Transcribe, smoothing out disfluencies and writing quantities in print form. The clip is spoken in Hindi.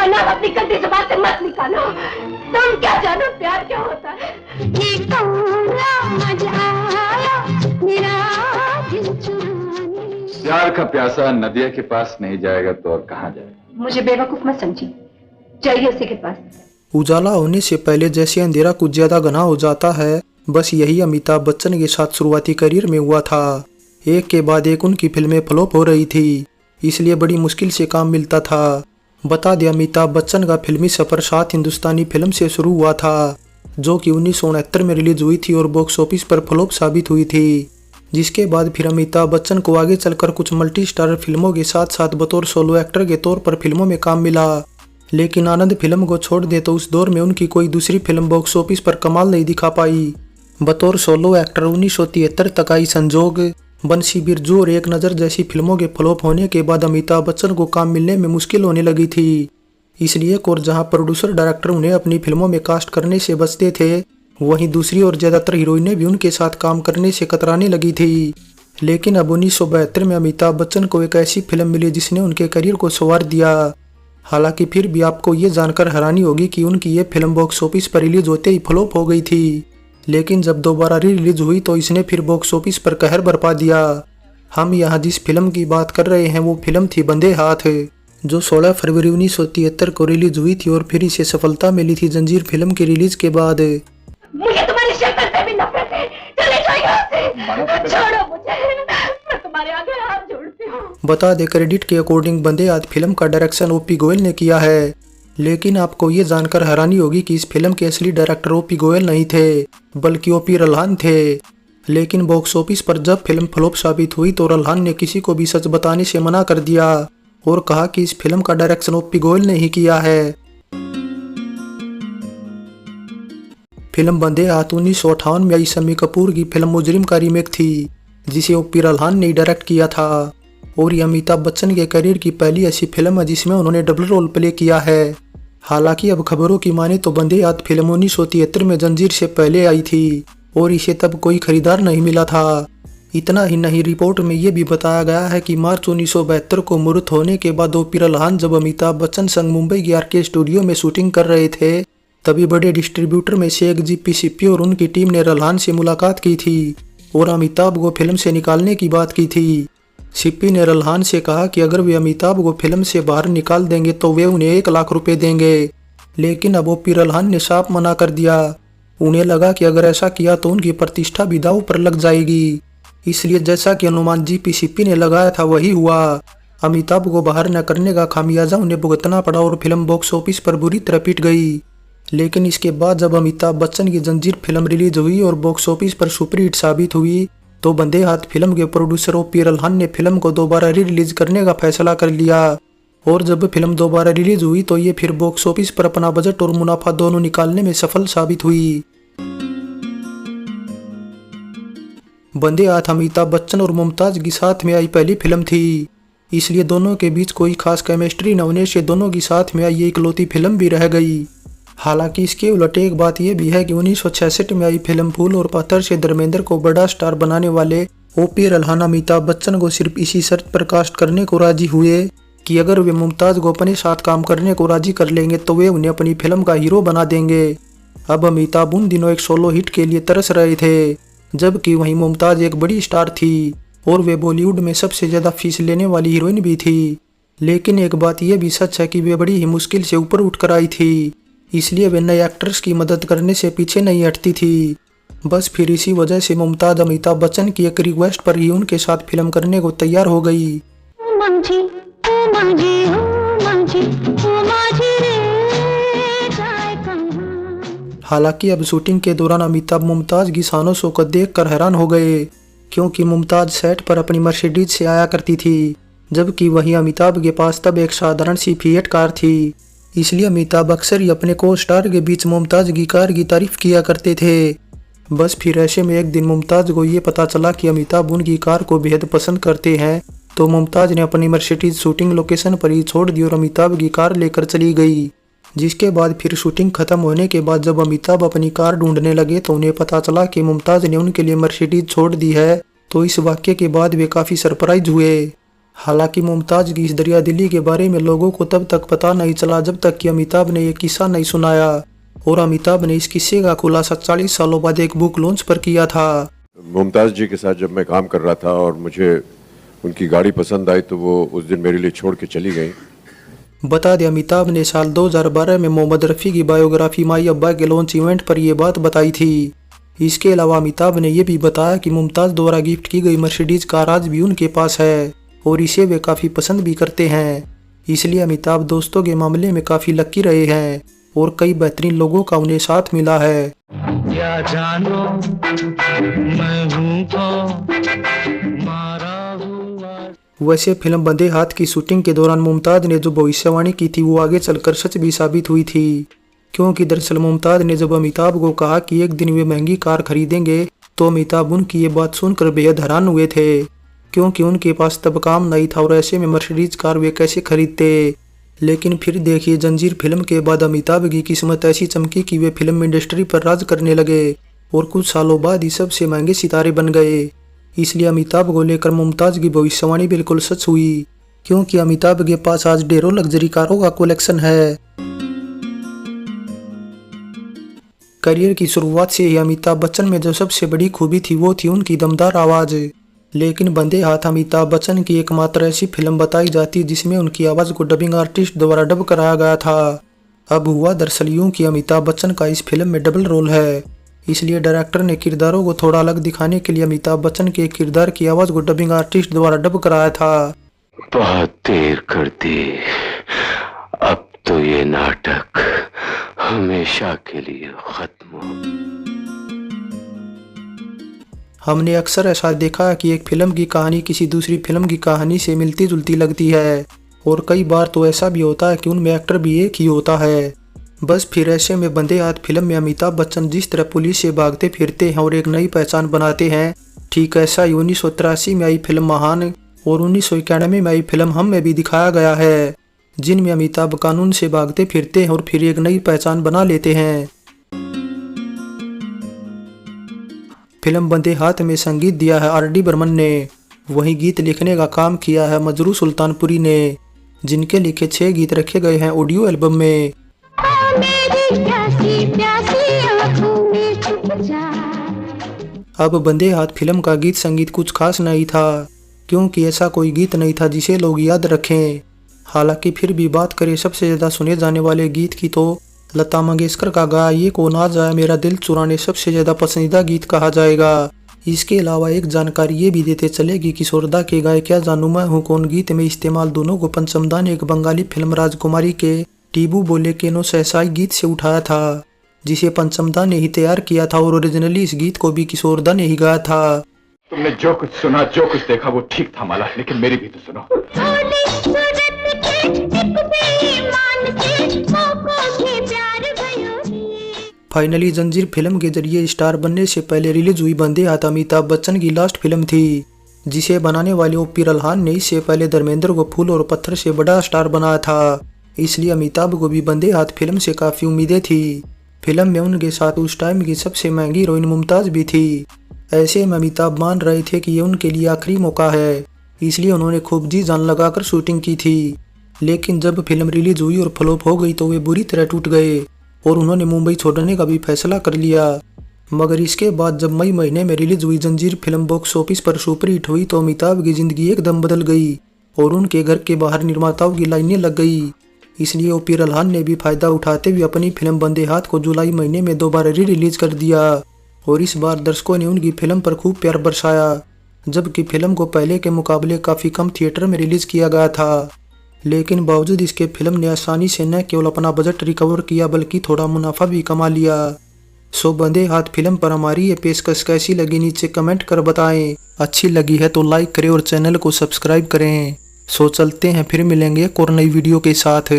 नाम अपनी गंदी जुबान से मत निकालो। तुम क्या जानो प्यार क्या होता है। ये मजा आया मेरा दिल चुराने। प्यार का प्यासा नदिया के पास नहीं जाएगा तो और कहाँ जाएगा। मुझे बेवकूफ मत समझिए, जाइए उसी के पास। उजाला होने से पहले जैसे अंधेरा कुछ ज्यादा घना हो जाता है, बस यही अमिताभ बच्चन के साथ शुरुआती करियर में हुआ था। एक के बाद एक उनकी फिल्में फ्लॉप हो रही थी, इसलिए बड़ी मुश्किल से काम मिलता था। बता दें, अमिताभ बच्चन का फिल्मी सफर 7 हिंदुस्तानी फिल्म से शुरू हुआ था, जो कि 1969 में रिलीज हुई थी और बॉक्स ऑफिस पर फ्लॉप साबित हुई थी। जिसके बाद फिर अमिताभ बच्चन को आगे चलकर कुछ मल्टी स्टारर फिल्मों के साथ साथ बतौर सोलो एक्टर के तौर पर फिल्मों में काम मिला। लेकिन आनंद फिल्म को छोड़ दे तो उस दौर में उनकी कोई दूसरी फिल्म बॉक्स ऑफिस पर कमाल नहीं दिखा पाई। बतौर सोलो एक्टर 1973 तक आई संजोग, बंसी बिरजू और एक नज़र जैसी फिल्मों के फ्लॉप होने के बाद अमिताभ बच्चन को काम मिलने में मुश्किल होने लगी थी। इसलिए एक और जहां प्रोड्यूसर डायरेक्टर उन्हें अपनी फिल्मों में कास्ट करने से बचते थे, वहीं दूसरी ओर ज़्यादातर हीरोइनें भी उनके साथ काम करने से कतराने लगी थी। लेकिन अब 1972 में अमिताभ बच्चन को एक ऐसी फिल्म मिली जिसने उनके करियर को संवार दिया। हालांकि फिर भी आपको ये जानकर हैरानी होगी कि उनकी ये फिल्म बॉक्स ऑफिस पर रिलीज होते ही फ्लॉप हो गई थी। लेकिन जब दोबारा री रिलीज हुई तो इसने फिर बॉक्स ऑफिस पर कहर बरपा दिया। हम यहाँ जिस फिल्म की बात कर रहे हैं वो फिल्म थी बंदे हाथ, जो 16 फरवरी 1973 को रिलीज हुई थी और फिर इसे सफलता मिली थी जंजीर फिल्म के रिलीज के बाद। मुझे तुम्हारी शक्ल से भी नफरत है, चले जाओ यहाँ से, छोड़ो मुझे, मैं तुम्हारे आगे हाथ जोड़ती हूँ। बता दे, क्रेडिट के अकॉर्डिंग बंदे हाथ फिल्म का डायरेक्शन ओपी गोयल ने किया है। लेकिन आपको ये जानकर हैरानी होगी कि इस फिल्म के असली डायरेक्टर ओपी गोयल नहीं थे, बल्कि ओपी रल्हान थे। लेकिन बॉक्स ऑफिस पर जब फिल्म फ्लॉप साबित हुई तो रल्हान ने किसी को भी सच बताने से मना कर दिया और कहा कि इस फिल्म का डायरेक्शन ओपी गोयल ने ही किया है। फिल्म बंदे हाथ 1958 में आई शम्मी कपूर की फिल्म मुजरिम का रीमेक थी, जिसे ओपी रल्हान ने डायरेक्ट किया था। और ये अमिताभ बच्चन के करियर की पहली ऐसी फिल्म है जिसमें उन्होंने डबल रोल प्ले किया है। हालांकि अब खबरों की माने तो बंदे हाथ फिल्म 1973 में जंजीर से पहले आई थी और इसे तब कोई खरीदार नहीं मिला था। इतना ही नहीं, रिपोर्ट में ये भी बताया गया है कि मार्च 1972 को मुहूर्त होने के बाद ओपी रल्हान जब अमिताभ बच्चन संग मुंबई के आरके स्टूडियो में शूटिंग कर रहे थे, तभी बड़े डिस्ट्रीब्यूटर में से एक जीपी सिप्पी और उनकी टीम ने रल्हान से मुलाकात की थी और अमिताभ को फिल्म से निकालने की बात की थी। सिप्पी ने रल्हान से कहा कि अगर वे अमिताभ को फिल्म से बाहर निकाल देंगे तो वे उन्हें 1 लाख रुपए देंगे। लेकिन अब ओपी रल्हान ने साफ मना कर दिया। उन्हें लगा कि अगर ऐसा किया तो उनकी प्रतिष्ठा भी दांव पर लग जाएगी। इसलिए जैसा कि अनुमान जीपी सिप्पी ने लगाया था वही हुआ। अमिताभ को बाहर न करने का खामियाजा उन्हें भुगतना पड़ा और फिल्म बॉक्स ऑफिस पर बुरी तरह पिट गई। लेकिन इसके बाद जब अमिताभ बच्चन की जंजीर फिल्म रिलीज हुई और बॉक्स ऑफिस पर सुपरहिट साबित हुई, तो बंदे हाथ फिल्म के प्रोड्यूसर ओपी रल्हान ने फिल्म को दोबारा री रिलीज करने का फैसला कर लिया। और जब फिल्म दोबारा रिलीज हुई तो ये फिर बॉक्स ऑफिस पर अपना बजट और मुनाफा दोनों निकालने में सफल साबित हुई। बंदे हाथ अमिताभ बच्चन और मुमताज की साथ में आई पहली फिल्म थी, इसलिए दोनों के बीच कोई खास केमिस्ट्री न होने से दोनों की साथ में आई ये इकलौती फिल्म भी रह गई। हालांकि इसके उलट एक बात यह भी है कि 1966 में आई फिल्म फूल और पत्थर से धर्मेंद्र को बड़ा स्टार बनाने वाले ओपी रल्हान अमिताभ बच्चन को सिर्फ इसी शर्त पर कास्ट करने को राजी हुए कि अगर वे मुमताज को अपने साथ काम करने को राजी कर लेंगे तो वे उन्हें अपनी फिल्म का हीरो बना देंगे। अब अमिताभ उन दिनों एक सोलो हिट के लिए तरस रहे थे, जबकि वहीं मुमताज एक बड़ी स्टार थी और वे बॉलीवुड में सबसे ज्यादा फीस लेने वाली हीरोइन भी थी। लेकिन एक बात यह भी सच है कि वे बड़ी ही मुश्किल से ऊपर उठकर आई थी, इसलिए वे नए एक्टर्स की मदद करने से पीछे नहीं हटती थी। बस फिर इसी वजह से मुमताज अमिताभ बच्चन की एक रिक्वेस्ट पर ही उनके साथ फिल्म करने को तैयार हो गई। हालांकि अब शूटिंग के दौरान अमिताभ मुमताज की शानो शौकत देखकर हैरान हो गए, क्योंकि मुमताज सेट पर अपनी मर्सिडीज से आया करती थी, जबकि वहीं अमिताभ के पास तब एक साधारण सी फिएट कार थी। इसलिए अमिताभ अक्सर ही अपने को स्टार के बीच मुमताज की कार की तारीफ किया करते थे। बस फिर ऐसे में एक दिन मुमताज को ये पता चला कि अमिताभ उनकी कार को बेहद पसंद करते हैं, तो मुमताज ने अपनी मर्सिडीज शूटिंग लोकेशन पर ही छोड़ दी और अमिताभ की कार लेकर चली गई। जिसके बाद फिर शूटिंग खत्म होने के बाद जब अमिताभ अपनी कार ढूंढने लगे तो उन्हें पता चला कि मुमताज ने उनके लिए मर्सिडीज छोड़ दी है। तो इस वाक्य के बाद वे काफी सरप्राइज हुए। हालांकि मुमताज की इस दरिया दिली के बारे में लोगों को तब तक पता नहीं चला जब तक कि अमिताभ ने ये किस्सा नहीं सुनाया, और अमिताभ ने इस किस्से का खुलासा 40 सालों बाद एक बुक लॉन्च पर किया था। मुमताज़ जी के साथ जब मैं काम कर रहा था और मुझे उनकी गाड़ी पसंद आई तो वो उस दिन मेरे लिए छोड़ के चली गई। बता दें, अमिताभ ने साल 2012 में मोहम्मद रफ़ी की बायोग्राफी माई अब्बा के लॉन्च इवेंट पर यह बात बताई थी। इसके अलावा अमिताभ ने यह भी बताया कि मुमताज़ द्वारा गिफ्ट की गई मर्सिडीज कार आज भी उनके पास है और इसे वे काफ़ी पसंद भी करते हैं। इसलिए अमिताभ दोस्तों के मामले में काफ़ी लकी रहे हैं और कई बेहतरीन लोगों का उन्हें साथ मिला है। क्या जानो मैं हूँ कौन, मारा हुआ। वैसे फिल्म बंदे हाथ की शूटिंग के दौरान मुमताज ने जो भविष्यवाणी की थी वो आगे चलकर सच भी साबित हुई थी, क्योंकि दरअसल मुमताज ने जब अमिताभ को कहा कि एक दिन वे महंगी कार खरीदेंगे तो अमिताभ उनकी ये बात सुनकर बेहद हैरान हुए थे, क्योंकि उनके पास तब काम नहीं था और ऐसे में मर्सिडीज कार वे कैसे खरीदते। लेकिन फिर देखिए, जंजीर फिल्म के बाद अमिताभ की किस्मत ऐसी चमकी कि वे फिल्म इंडस्ट्री पर राज करने लगे और कुछ सालों बाद ही सबसे महंगे सितारे बन गए। इसलिए अमिताभ को लेकर मुमताज की भविष्यवाणी बिल्कुल सच हुई, क्योंकि अमिताभ के पास आज ढेरों लग्जरी कारों का कलेक्शन है। करियर की शुरुआत से ही अमिताभ बच्चन में जो सबसे बड़ी खूबी थी वो थी उनकी दमदार आवाज़। लेकिन बंदे हाथ अमिताभ बच्चन की एकमात्र ऐसी फिल्म बताई जाती जिसमें उनकी आवाज़ को डबिंग आर्टिस्ट द्वारा डब कराया गया था। अब हुआ दरअसल यूं कि अमिताभ बच्चन का इस फिल्म में डबल रोल है, इसलिए डायरेक्टर ने किरदारों को थोड़ा अलग दिखाने के लिए अमिताभ बच्चन के किरदार की आवाज़ को डबिंग आर्टिस्ट द्वारा डब कराया था। बहुत देर कर दी, अब तो ये नाटक हमेशा के लिए खत्म हो। हमने अक्सर ऐसा देखा कि एक फिल्म की कहानी किसी दूसरी फिल्म की कहानी से मिलती जुलती लगती है, और कई बार तो ऐसा भी होता है कि उनमें एक्टर भी एक ही होता है। बस फिर ऐसे में बंदे हाथ फिल्म में अमिताभ बच्चन जिस तरह पुलिस से भागते फिरते हैं और एक नई पहचान बनाते हैं, ठीक ऐसा ही 1983 में आई फिल्म महान और 1991 में आई फिल्म हम में भी दिखाया गया है, जिनमें अमिताभ कानून से भागते फिरते हैं और फिर एक नई पहचान बना लेते हैं। फिल्म बंदे हाथ में संगीत दिया है R.D. बर्मन ने, वहीं गीत लिखने का काम किया है मजरू सुल्तानपुरी ने, जिनके लिखे 6 गीत रखे गए हैं ऑडियो एल्बम में। अब बंदे हाथ फिल्म का गीत संगीत कुछ खास नहीं था, क्योंकि ऐसा कोई गीत नहीं था जिसे लोग याद रखें। हालांकि फिर भी बात करें सबसे ज़्यादा सुने जाने वाले गीत की तो लता मंगेशकर का गाया ये को ना जाए मेरा दिल चुराने सबसे ज़्यादा पसंदीदा गीत कहा जाएगा। इसके अलावा एक जानकारी ये भी देते चले कि किशोरदा के गाए क्या जानू मैं हूँ कौन गीत में इस्तेमाल दोनों को पंचमदा ने एक बंगाली फिल्म राजकुमारी के टीबू बोले के नो सहसाई गीत से उठाया था, जिसे पंचमदा ने ही तैयार किया था और ओरिजिनली इस गीत को भी किशोरदा ने ही गाया था। तुमने जो कुछ सुना जो कुछ देखा वो ठीक था माला, लेकिन मेरी भी तो सुनो। फाइनली जंजीर फिल्म के जरिए स्टार बनने से पहले रिलीज हुई बंदे हाथ अमिताभ बच्चन की लास्ट फिल्म थी, जिसे बनाने वाले ओ.पी. रल्हान ने इससे पहले धर्मेंद्र को फूल और पत्थर से बड़ा स्टार बनाया था। इसलिए अमिताभ को भी बंदे हाथ फिल्म से काफ़ी उम्मीदें थी। फिल्म में उनके साथ उस टाइम की सबसे महंगी हीरोइन मुमताज़ भी थी। ऐसे में अमिताभ मान रहे थे कि ये उनके लिए आखिरी मौका है, इसलिए उन्होंने खूब जी जान लगाकर शूटिंग की थी। लेकिन जब फिल्म रिलीज हुई और फ्लॉप हो गई तो वे बुरी तरह टूट गए और उन्होंने मुंबई छोड़ने का भी फैसला कर लिया। मगर इसके बाद जब मई महीने में रिलीज हुई जंजीर फिल्म बॉक्स ऑफिस पर सुपरहिट हुई तो अमिताभ की जिंदगी एकदम बदल गई और उनके घर के बाहर निर्माताओं की लाइनें लग गई। इसलिए ओ.पी. रल्हान ने भी फायदा उठाते हुए अपनी फिल्म बंदे हाथ को जुलाई महीने में दोबारा रिलीज कर दिया और इस बार दर्शकों ने उनकी फिल्म पर खूब प्यार बरसाया, जबकि फिल्म को पहले के मुकाबले काफ़ी कम थिएटर में रिलीज किया गया था। लेकिन बावजूद इसके फिल्म ने आसानी से न केवल अपना बजट रिकवर किया बल्कि थोड़ा मुनाफा भी कमा लिया। सो बंदे हाथ फिल्म पर हमारी ये पेशकश कैसी लगी नीचे कमेंट कर बताएं। अच्छी लगी है तो लाइक करें और चैनल को सब्सक्राइब करें। सो चलते हैं, फिर मिलेंगे एक और नई वीडियो के साथ।